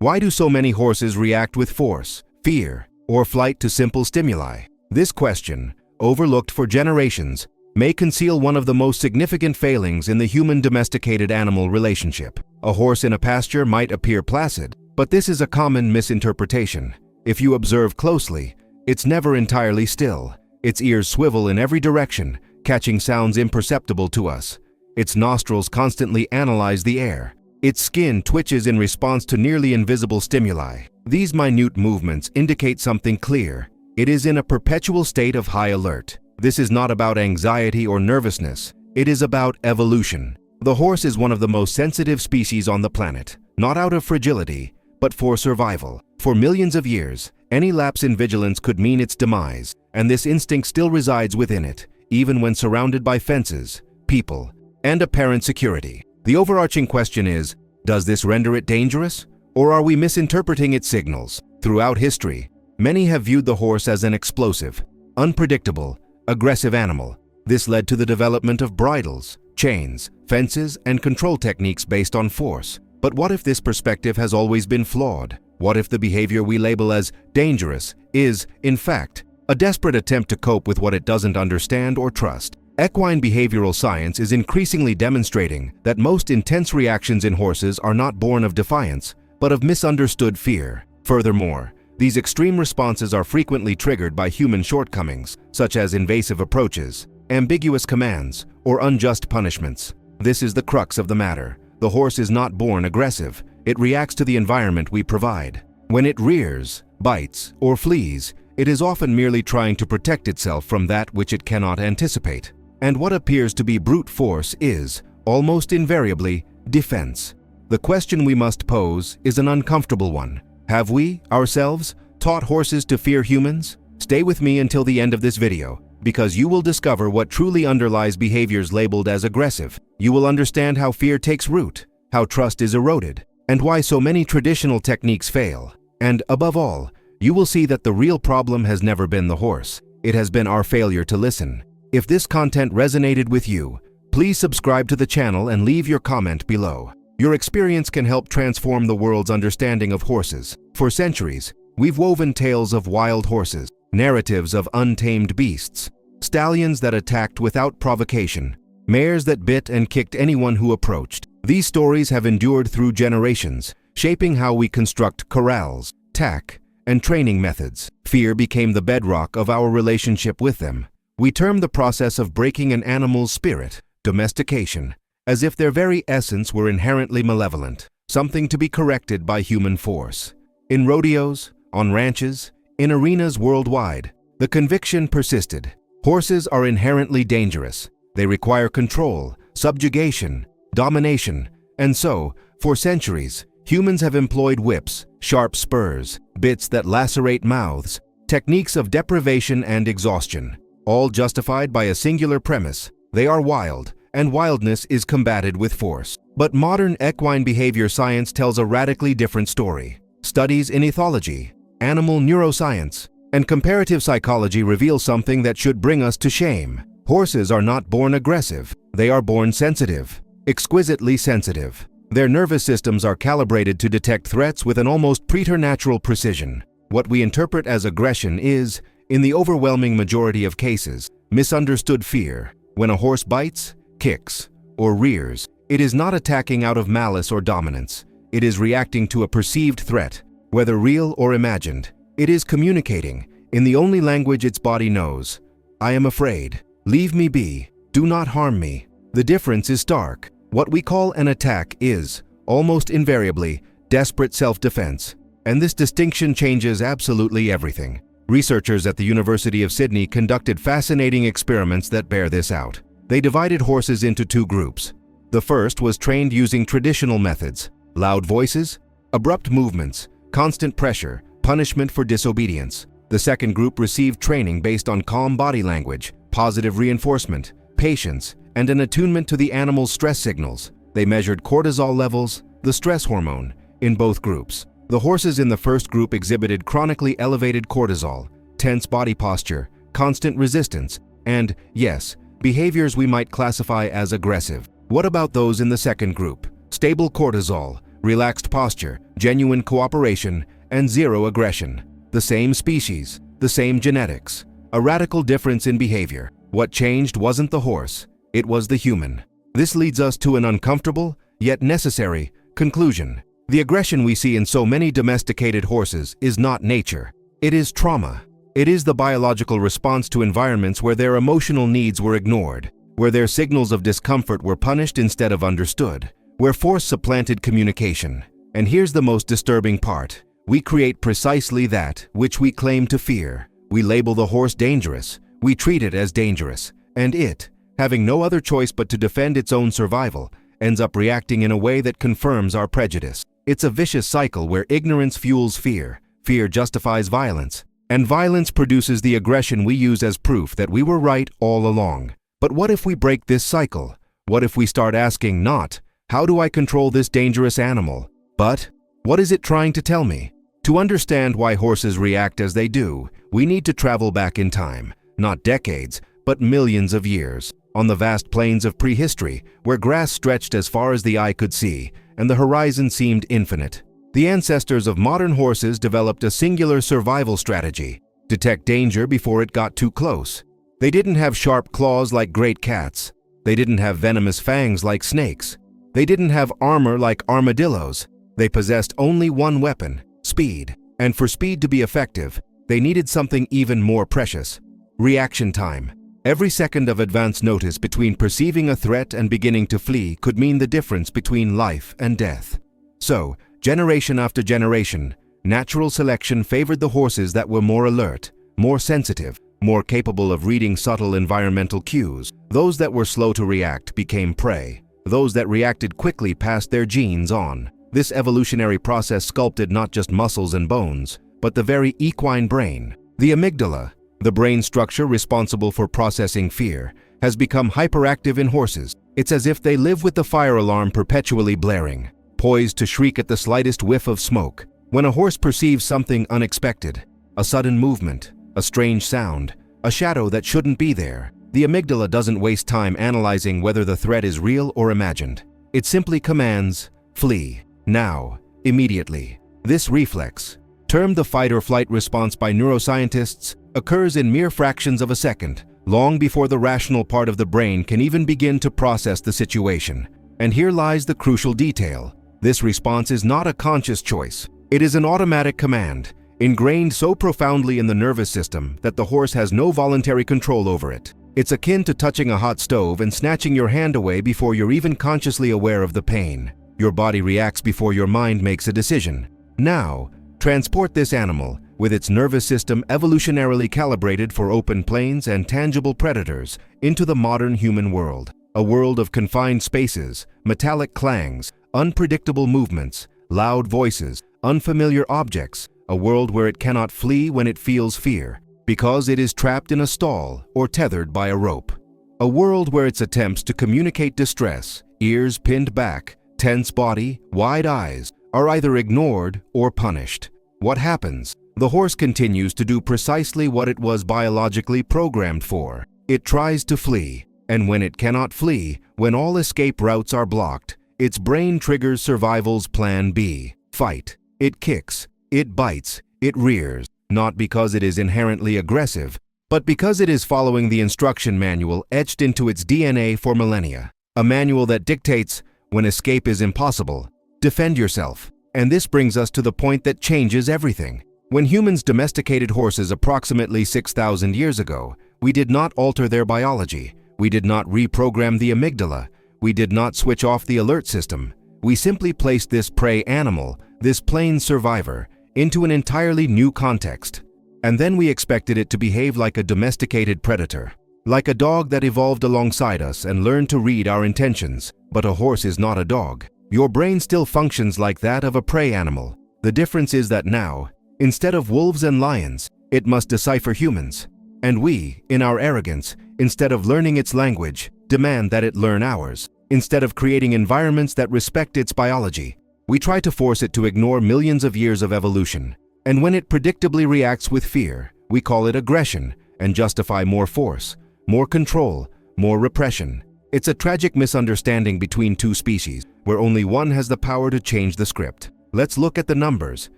Why do so many horses react with force, fear, or flight to simple stimuli? This question, overlooked for generations, may conceal one of the most significant failings in the human-domesticated animal relationship. A horse in a pasture might appear placid, but this is a common misinterpretation. If you observe closely, it's never entirely still. Its ears swivel in every direction, catching sounds imperceptible to us. Its nostrils constantly analyze the air. Its skin twitches in response to nearly invisible stimuli. These minute movements indicate something clear. It is in a perpetual state of high alert. This is not about anxiety or nervousness. It is about evolution. The horse is one of the most sensitive species on the planet, not out of fragility, but for survival. For millions of years, any lapse in vigilance could mean its demise, and this instinct still resides within it, even when surrounded by fences, people, and apparent security. The overarching question is, does this render it dangerous, or are we misinterpreting its signals? Throughout history, many have viewed the horse as an explosive, unpredictable, aggressive animal. This led to the development of bridles, chains, fences, and control techniques based on force. But what if this perspective has always been flawed? What if the behavior we label as dangerous is, in fact, a desperate attempt to cope with what it doesn't understand or trust? Equine behavioral science is increasingly demonstrating that most intense reactions in horses are not born of defiance, but of misunderstood fear. Furthermore, these extreme responses are frequently triggered by human shortcomings, such as invasive approaches, ambiguous commands, or unjust punishments. This is the crux of the matter. The horse is not born aggressive. It reacts to the environment we provide. When it rears, bites, or flees, it is often merely trying to protect itself from that which it cannot anticipate. And what appears to be brute force is, almost invariably, defense. The question we must pose is an uncomfortable one. Have we, ourselves, taught horses to fear humans? Stay with me until the end of this video, because you will discover what truly underlies behaviors labeled as aggressive. You will understand how fear takes root, how trust is eroded, and why so many traditional techniques fail. And above all, you will see that the real problem has never been the horse. It has been our failure to listen. If this content resonated with you, please subscribe to the channel and leave your comment below. Your experience can help transform the world's understanding of horses. For centuries, we've woven tales of wild horses, narratives of untamed beasts, stallions that attacked without provocation, mares that bit and kicked anyone who approached. These stories have endured through generations, shaping how we construct corrals, tack, and training methods. Fear became the bedrock of our relationship with them. We term the process of breaking an animal's spirit, domestication, as if their very essence were inherently malevolent, something to be corrected by human force. In rodeos, on ranches, in arenas worldwide, the conviction persisted. Horses are inherently dangerous. They require control, subjugation, domination, and so, for centuries, humans have employed whips, sharp spurs, bits that lacerate mouths, techniques of deprivation and exhaustion, all justified by a singular premise: they are wild, and wildness is combated with force. But modern equine behavior science tells a radically different story. Studies in ethology, animal neuroscience, and comparative psychology reveal something that should bring us to shame. Horses are not born aggressive. They are born sensitive, exquisitely sensitive. Their nervous systems are calibrated to detect threats with an almost preternatural precision. What we interpret as aggression is, in the overwhelming majority of cases, misunderstood fear. When a horse bites, kicks, or rears, it is not attacking out of malice or dominance. It is reacting to a perceived threat, whether real or imagined. It is communicating, in the only language its body knows: I am afraid. Leave me be. Do not harm me. The difference is stark. What we call an attack is, almost invariably, desperate self-defense. And this distinction changes absolutely everything. Researchers at the University of Sydney conducted fascinating experiments that bear this out. They divided horses into two groups. The first was trained using traditional methods: loud voices, abrupt movements, constant pressure, punishment for disobedience. The second group received training based on calm body language, positive reinforcement, patience, and an attunement to the animal's stress signals. They measured cortisol levels, the stress hormone, in both groups. The horses in the first group exhibited chronically elevated cortisol, tense body posture, constant resistance, and, yes, behaviors we might classify as aggressive. What about those in the second group? Stable cortisol, relaxed posture, genuine cooperation, and zero aggression. The same species, the same genetics. A radical difference in behavior. What changed wasn't the horse, it was the human. This leads us to an uncomfortable, yet necessary, conclusion. The aggression we see in so many domesticated horses is not nature. It is trauma. It is the biological response to environments where their emotional needs were ignored, where their signals of discomfort were punished instead of understood, where force supplanted communication. And here's the most disturbing part. We create precisely that which we claim to fear. We label the horse dangerous. We treat it as dangerous. And it, having no other choice but to defend its own survival, ends up reacting in a way that confirms our prejudice. It's a vicious cycle where ignorance fuels fear, fear justifies violence, and violence produces the aggression we use as proof that we were right all along. But what if we break this cycle? What if we start asking not, how do I control this dangerous animal? But, what is it trying to tell me? To understand why horses react as they do, we need to travel back in time, not decades, but millions of years, on the vast plains of prehistory, where grass stretched as far as the eye could see, and the horizon seemed infinite. The ancestors of modern horses developed a singular survival strategy: detect danger before it got too close. They didn't have sharp claws like great cats. They didn't have venomous fangs like snakes. They didn't have armor like armadillos. They possessed only one weapon: speed. And for speed to be effective, they needed something even more precious: reaction time. Every second of advance notice between perceiving a threat and beginning to flee could mean the difference between life and death. So, generation after generation, natural selection favored the horses that were more alert, more sensitive, more capable of reading subtle environmental cues. Those that were slow to react became prey. Those that reacted quickly passed their genes on. This evolutionary process sculpted not just muscles and bones, but the very equine brain. The amygdala, the brain structure responsible for processing fear, has become hyperactive in horses. It's as if they live with the fire alarm perpetually blaring, poised to shriek at the slightest whiff of smoke. When a horse perceives something unexpected, a sudden movement, a strange sound, a shadow that shouldn't be there, the amygdala doesn't waste time analyzing whether the threat is real or imagined. It simply commands, flee, now, immediately. This reflex, termed the fight-or-flight response by neuroscientists, occurs in mere fractions of a second, long before the rational part of the brain can even begin to process the situation. And here lies the crucial detail. This response is not a conscious choice. It is an automatic command, ingrained so profoundly in the nervous system that the horse has no voluntary control over it. It's akin to touching a hot stove and snatching your hand away before you're even consciously aware of the pain. Your body reacts before your mind makes a decision. Now, transport this animal, with its nervous system evolutionarily calibrated for open plains and tangible predators, into the modern human world. A world of confined spaces, metallic clangs, unpredictable movements, loud voices, unfamiliar objects. A world where it cannot flee when it feels fear, because it is trapped in a stall or tethered by a rope. A world where its attempts to communicate distress, ears pinned back, tense body, wide eyes, are either ignored or punished. What happens? The horse continues to do precisely what it was biologically programmed for. It tries to flee, and when it cannot flee, when all escape routes are blocked, its brain triggers survival's plan B: fight. It kicks, it bites, it rears, not because it is inherently aggressive, but because it is following the instruction manual etched into its DNA for millennia. A manual that dictates, when escape is impossible, defend yourself. And this brings us to the point that changes everything. When humans domesticated horses approximately 6,000 years ago, we did not alter their biology. We did not reprogram the amygdala. We did not switch off the alert system. We simply placed this prey animal, this plain survivor, into an entirely new context. And then we expected it to behave like a domesticated predator, like a dog that evolved alongside us and learned to read our intentions. But a horse is not a dog. Your brain still functions like that of a prey animal. The difference is that now, instead of wolves and lions, it must decipher humans. And we, in our arrogance, instead of learning its language, demand that it learn ours. Instead of creating environments that respect its biology, we try to force it to ignore millions of years of evolution. And when it predictably reacts with fear, we call it aggression and justify more force, more control, more repression. It's a tragic misunderstanding between two species, where only one has the power to change the script. Let's look at the numbers,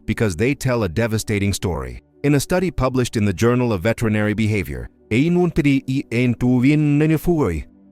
because they tell a devastating story. In a study published in the Journal of Veterinary Behavior,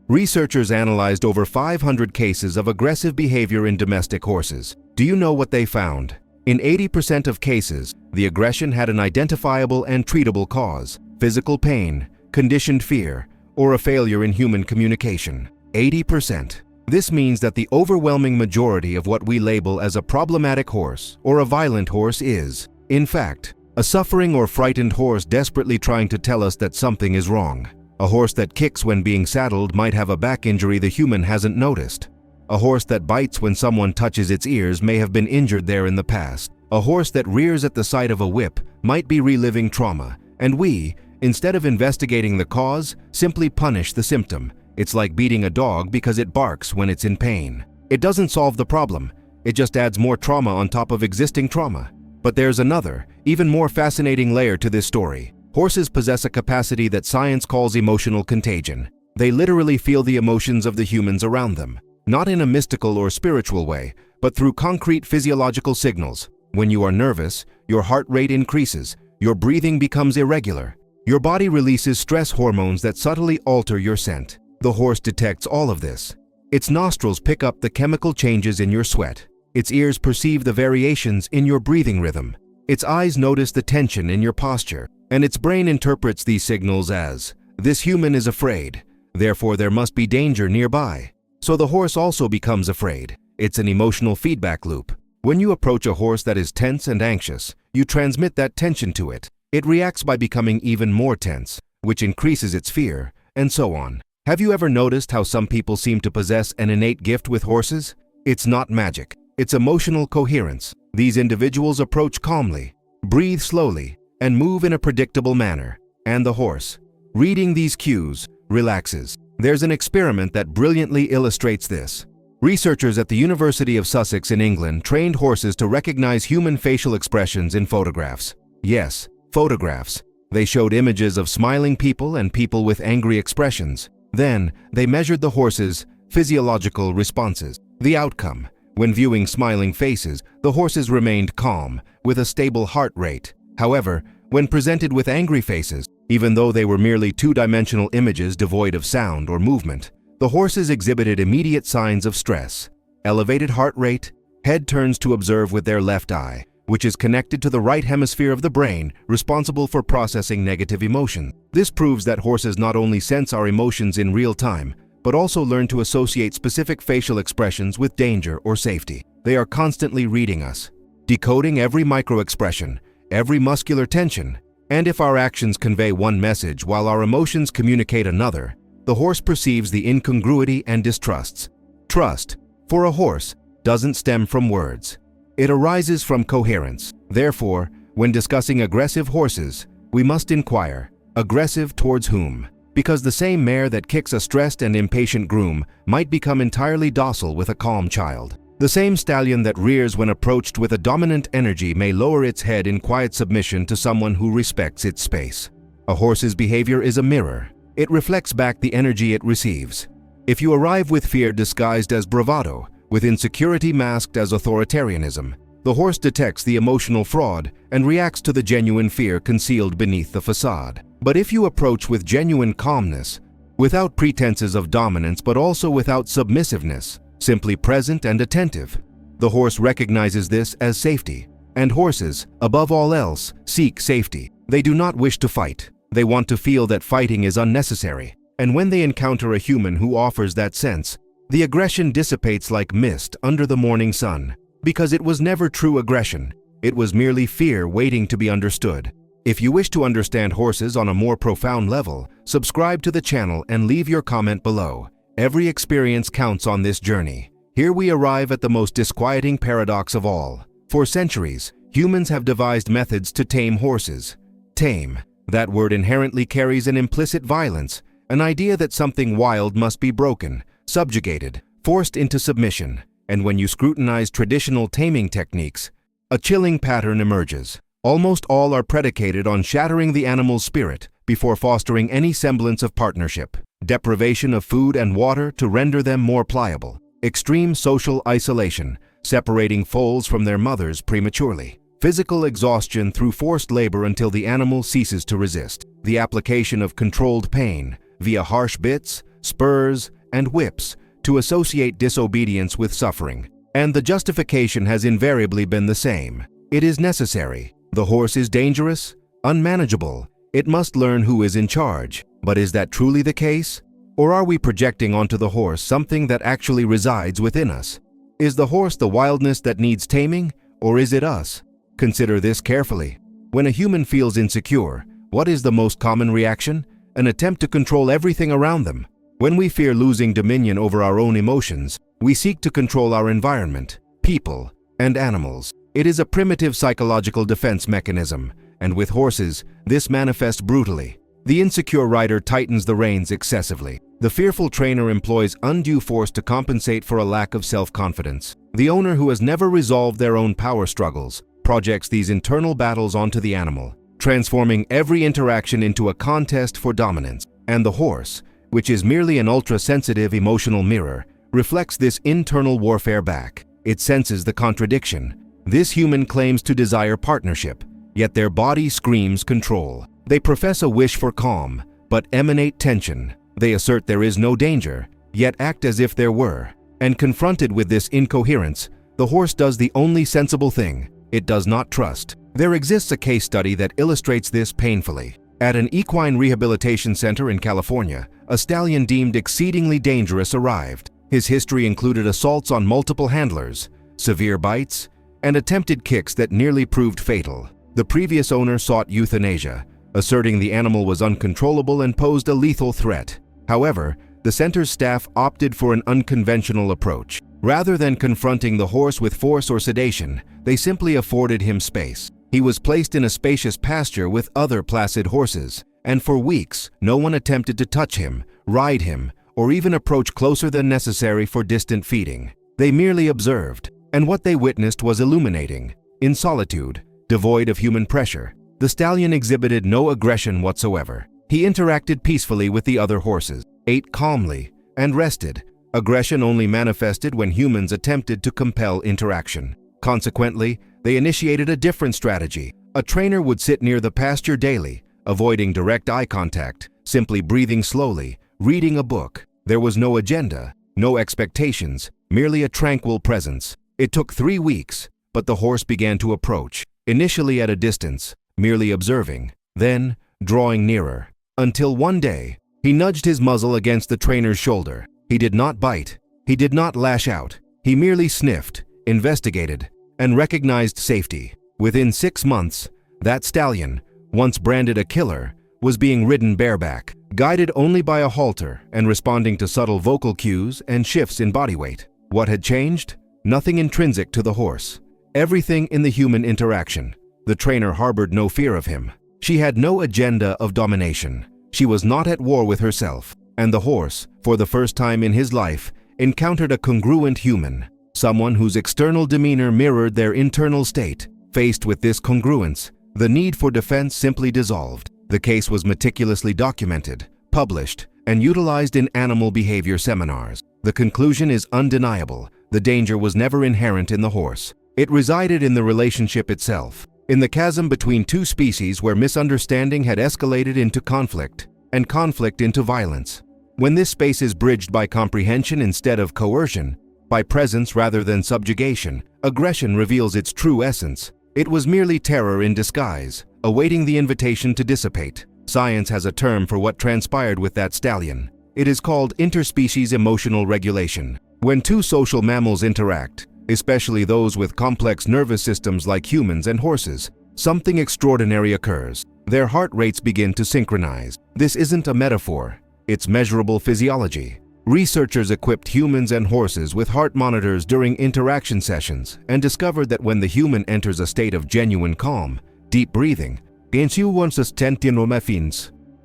researchers analyzed over 500 cases of aggressive behavior in domestic horses. Do you know what they found? In 80% of cases, the aggression had an identifiable and treatable cause: physical pain, conditioned fear, or a failure in human communication. 80%. This means that the overwhelming majority of what we label as a problematic horse or a violent horse is, in fact, a suffering or frightened horse desperately trying to tell us that something is wrong. A horse that kicks when being saddled might have a back injury the human hasn't noticed. A horse that bites when someone touches its ears may have been injured there in the past. A horse that rears at the sight of a whip might be reliving trauma, and we, instead of investigating the cause, simply punish the symptom. It's like beating a dog because it barks when it's in pain. It doesn't solve the problem, it just adds more trauma on top of existing trauma. But there's another, even more fascinating layer to this story. Horses possess a capacity that science calls emotional contagion. They literally feel the emotions of the humans around them, not in a mystical or spiritual way, but through concrete physiological signals. When you are nervous, your heart rate increases, your breathing becomes irregular. Your body releases stress hormones that subtly alter your scent. The horse detects all of this. Its nostrils pick up the chemical changes in your sweat. Its ears perceive the variations in your breathing rhythm. Its eyes notice the tension in your posture. And its brain interprets these signals as, this human is afraid, therefore there must be danger nearby. So the horse also becomes afraid. It's an emotional feedback loop. When you approach a horse that is tense and anxious, you transmit that tension to it. It reacts by becoming even more tense, which increases its fear, and so on. Have you ever noticed how some people seem to possess an innate gift with horses? It's not magic. It's emotional coherence. These individuals approach calmly, breathe slowly, and move in a predictable manner. And the horse, reading these cues, relaxes. There's an experiment that brilliantly illustrates this. Researchers at the University of Sussex in England trained horses to recognize human facial expressions in photographs. Yes, photographs. They showed images of smiling people and people with angry expressions. Then, they measured the horses' physiological responses. The outcome: when viewing smiling faces, the horses remained calm, with a stable heart rate. However, when presented with angry faces, even though they were merely two-dimensional images devoid of sound or movement, the horses exhibited immediate signs of stress. Elevated heart rate, head turns to observe with their left eye, which is connected to the right hemisphere of the brain responsible for processing negative emotions. This proves that horses not only sense our emotions in real time, but also learn to associate specific facial expressions with danger or safety. They are constantly reading us, decoding every micro-expression, every muscular tension, and if our actions convey one message while our emotions communicate another, the horse perceives the incongruity and distrusts. Trust, for a horse, doesn't stem from words. It arises from coherence. Therefore, when discussing aggressive horses, we must inquire, aggressive towards whom? Because the same mare that kicks a stressed and impatient groom might become entirely docile with a calm child. The same stallion that rears when approached with a dominant energy may lower its head in quiet submission to someone who respects its space. A horse's behavior is a mirror. It reflects back the energy it receives. If you arrive with fear disguised as bravado, with insecurity masked as authoritarianism, the horse detects the emotional fraud and reacts to the genuine fear concealed beneath the facade. But if you approach with genuine calmness, without pretenses of dominance but also without submissiveness, simply present and attentive, the horse recognizes this as safety. And horses, above all else, seek safety. They do not wish to fight. They want to feel that fighting is unnecessary. And when they encounter a human who offers that sense, the aggression dissipates like mist under the morning sun. Because it was never true aggression. It was merely fear waiting to be understood. If you wish to understand horses on a more profound level, subscribe to the channel and leave your comment below. Every experience counts on this journey. Here we arrive at the most disquieting paradox of all. For centuries, humans have devised methods to tame horses. Tame. That word inherently carries an implicit violence, an idea that something wild must be broken, subjugated, forced into submission. And when you scrutinize traditional taming techniques, a chilling pattern emerges. Almost all are predicated on shattering the animal's spirit before fostering any semblance of partnership. deprivation of food and water to render them more pliable, extreme social isolation, separating foals from their mothers prematurely, physical exhaustion through forced labor until the animal ceases to resist, the application of controlled pain via harsh bits, spurs, and whips to associate disobedience with suffering. And the justification has invariably been the same. It is necessary. The horse is dangerous, unmanageable. It must learn who is in charge. But is that truly the case? Or are we projecting onto the horse something that actually resides within us? Is the horse the wildness that needs taming, or is it us? Consider this carefully. When a human feels insecure, what is the most common reaction? An attempt to control everything around them. When we fear losing dominion over our own emotions, we seek to control our environment, people, and animals. It is a primitive psychological defense mechanism, and with horses, this manifests brutally. The insecure rider tightens the reins excessively. The fearful trainer employs undue force to compensate for a lack of self-confidence. The owner who has never resolved their own power struggles projects these internal battles onto the animal, transforming every interaction into a contest for dominance. And the horse, which is merely an ultra-sensitive emotional mirror, reflects this internal warfare back. It senses the contradiction. This human claims to desire partnership, yet their body screams control. They profess a wish for calm, but emanate tension. They assert there is no danger, yet act as if there were. And confronted with this incoherence, the horse does the only sensible thing. It does not trust. There exists a case study that illustrates this painfully. At an equine rehabilitation center in California, a stallion deemed exceedingly dangerous arrived. His history included assaults on multiple handlers, severe bites, and attempted kicks that nearly proved fatal. The previous owner sought euthanasia, asserting the animal was uncontrollable and posed a lethal threat. However, the center's staff opted for an unconventional approach. Rather than confronting the horse with force or sedation, they simply afforded him space. He was placed in a spacious pasture with other placid horses, and for weeks, no one attempted to touch him, ride him, or even approach closer than necessary for distant feeding. They merely observed, and what they witnessed was illuminating. In solitude, devoid of human pressure, the stallion exhibited no aggression whatsoever. He interacted peacefully with the other horses, ate calmly, and rested. Aggression only manifested when humans attempted to compel interaction. Consequently, they initiated a different strategy. A trainer would sit near the pasture daily, avoiding direct eye contact, simply breathing slowly, reading a book. There was no agenda, no expectations, merely a tranquil presence. It took 3 weeks, but the horse began to approach, initially at a distance, merely observing, then drawing nearer, until one day, he nudged his muzzle against the trainer's shoulder. He did not bite, he did not lash out, he merely sniffed, investigated, and recognized safety. Within 6 months, that stallion, once branded a killer, was being ridden bareback, guided only by a halter and responding to subtle vocal cues and shifts in body weight. What had changed? Nothing intrinsic to the horse. Everything in the human interaction. The trainer harbored no fear of him. She had no agenda of domination. She was not at war with herself. And the horse, for the first time in his life, encountered a congruent human, someone whose external demeanor mirrored their internal state. Faced with this congruence, the need for defense simply dissolved. The case was meticulously documented, published, and utilized in animal behavior seminars. The conclusion is undeniable. The danger was never inherent in the horse. It resided in the relationship itself, in the chasm between two species where misunderstanding had escalated into conflict, and conflict into violence. When this space is bridged by comprehension instead of coercion, by presence rather than subjugation, aggression reveals its true essence. It was merely terror in disguise, awaiting the invitation to dissipate. Science has a term for what transpired with that stallion. It is called interspecies emotional regulation. When two social mammals interact, especially those with complex nervous systems like humans and horses, something extraordinary occurs. Their heart rates begin to synchronize. This isn't a metaphor, it's measurable physiology. Researchers equipped humans and horses with heart monitors during interaction sessions and discovered that when the human enters a state of genuine calm, deep breathing, a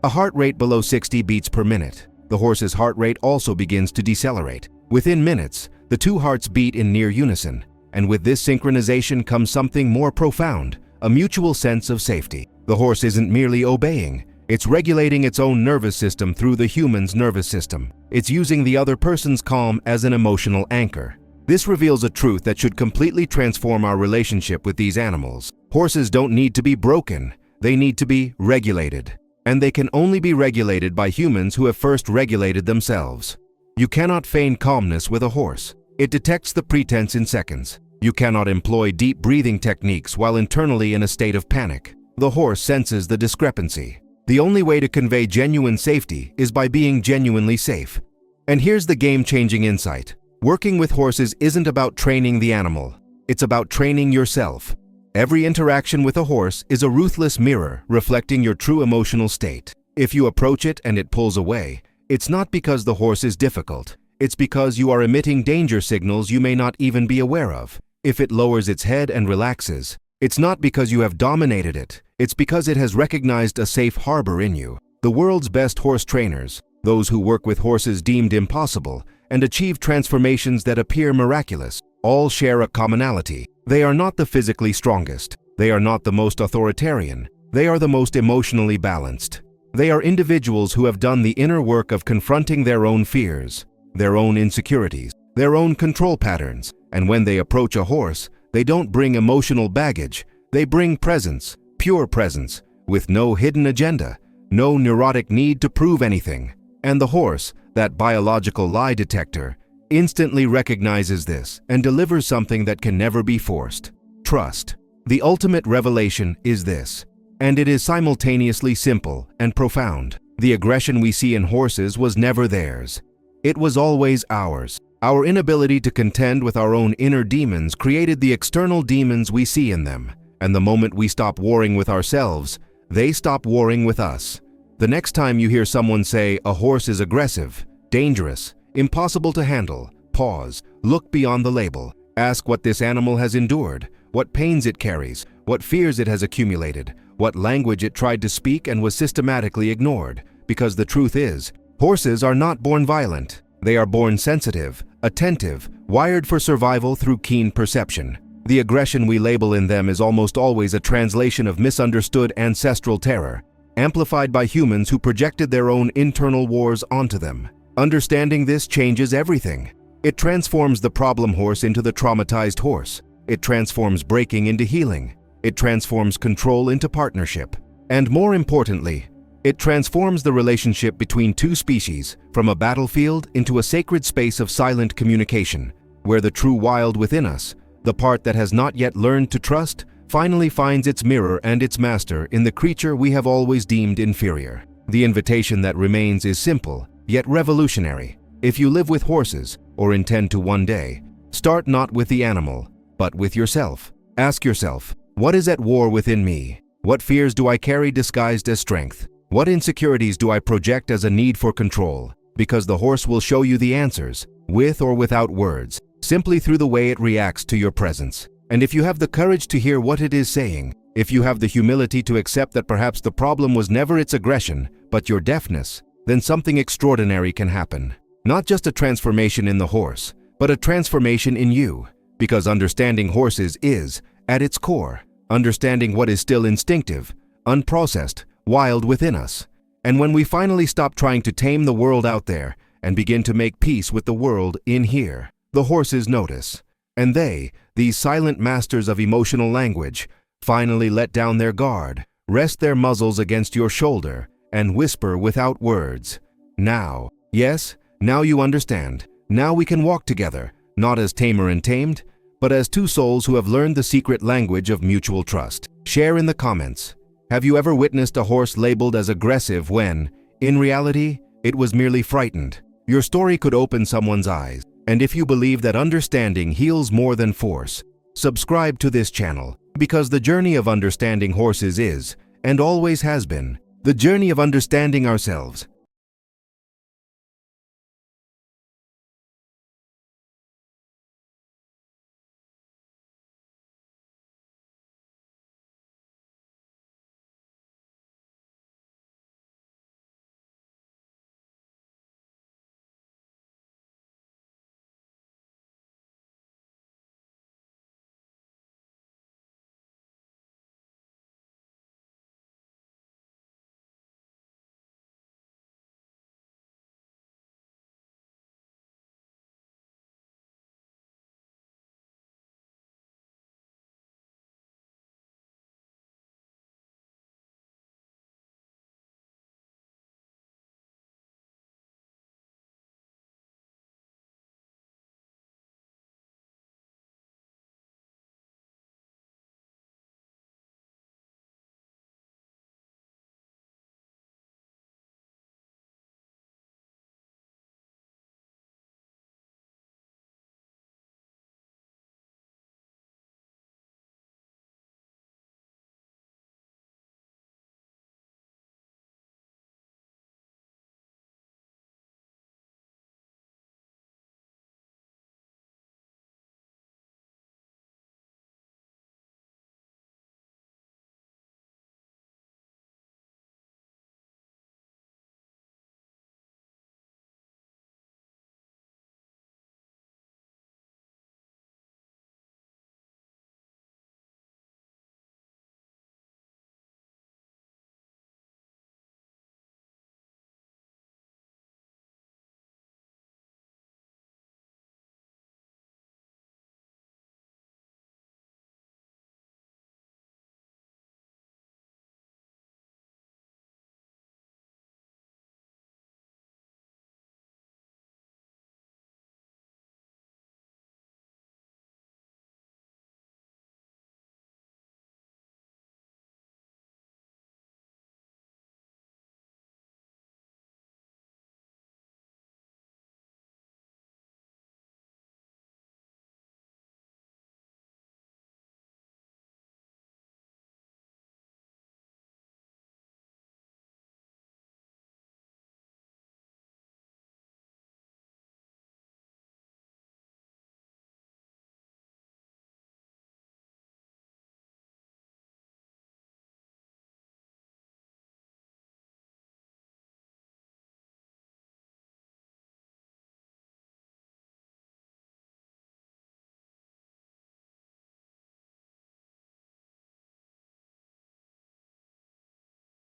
heart rate below 60 beats per minute, the horse's heart rate also begins to decelerate. Within minutes, the two hearts beat in near unison, and with this synchronization comes something more profound, a mutual sense of safety. The horse isn't merely obeying, It's regulating its own nervous system through the human's nervous system. It's using the other person's calm as an emotional anchor. This reveals a truth that should completely transform our relationship with these animals. Horses don't need to be broken. They need to be regulated. And they can only be regulated by humans who have first regulated themselves. You cannot feign calmness with a horse. It detects the pretense in seconds. You cannot employ deep breathing techniques while internally in a state of panic. The horse senses the discrepancy. The only way to convey genuine safety is by being genuinely safe. And here's the game-changing insight. Working with horses isn't about training the animal. It's about training yourself. Every interaction with a horse is a ruthless mirror reflecting your true emotional state. If you approach it and it pulls away, it's not because the horse is difficult. It's because you are emitting danger signals you may not even be aware of. If it lowers its head and relaxes, it's not because you have dominated it. It's because it has recognized a safe harbor in you. The world's best horse trainers, those who work with horses deemed impossible and achieve transformations that appear miraculous, all share a commonality. They are not the physically strongest. They are not the most authoritarian. They are the most emotionally balanced. They are individuals who have done the inner work of confronting their own fears, their own insecurities, their own control patterns. And when they approach a horse, they don't bring emotional baggage. They bring presence, pure presence, with no hidden agenda, no neurotic need to prove anything. And the horse, that biological lie detector, instantly recognizes this and delivers something that can never be forced. Trust. The ultimate revelation is this, and it is simultaneously simple and profound. The aggression we see in horses was never theirs. It was always ours. Our inability to contend with our own inner demons created the external demons we see in them. And the moment we stop warring with ourselves, they stop warring with us. The next time you hear someone say a horse is aggressive, dangerous, impossible to handle, pause, look beyond the label. Ask what this animal has endured, what pains it carries, what fears it has accumulated, what language it tried to speak and was systematically ignored. Because the truth is, horses are not born violent. They are born sensitive, attentive, wired for survival through keen perception. The aggression we label in them is almost always a translation of misunderstood ancestral terror, amplified by humans who projected their own internal wars onto them. Understanding this changes everything. It transforms the problem horse into the traumatized horse. It transforms breaking into healing. It transforms control into partnership. And more importantly, it transforms the relationship between two species from a battlefield into a sacred space of silent communication, where the true wild within us, the part that has not yet learned to trust, finally finds its mirror and its master in the creature we have always deemed inferior. The invitation that remains is simple, yet revolutionary. If you live with horses, or intend to one day, start not with the animal, but with yourself. Ask yourself, what is at war within me? What fears do I carry disguised as strength? What insecurities do I project as a need for control? Because the horse will show you the answers, with or without words, simply through the way it reacts to your presence. And if you have the courage to hear what it is saying, if you have the humility to accept that perhaps the problem was never its aggression, but your deafness, then something extraordinary can happen. Not just a transformation in the horse, but a transformation in you. Because understanding horses is, at its core, understanding what is still instinctive, unprocessed, wild within us. And when we finally stop trying to tame the world out there and begin to make peace with the world in here, the horses notice. And they, these silent masters of emotional language, finally let down their guard, rest their muzzles against your shoulder, and whisper without words. Now, yes, now you understand. Now we can walk together, not as tamer and tamed, but as two souls who have learned the secret language of mutual trust. Share in the comments. Have you ever witnessed a horse labeled as aggressive when, in reality, it was merely frightened? Your story could open someone's eyes. And if you believe that understanding heals more than force, subscribe to this channel, because the journey of understanding horses is, and always has been, the journey of understanding ourselves.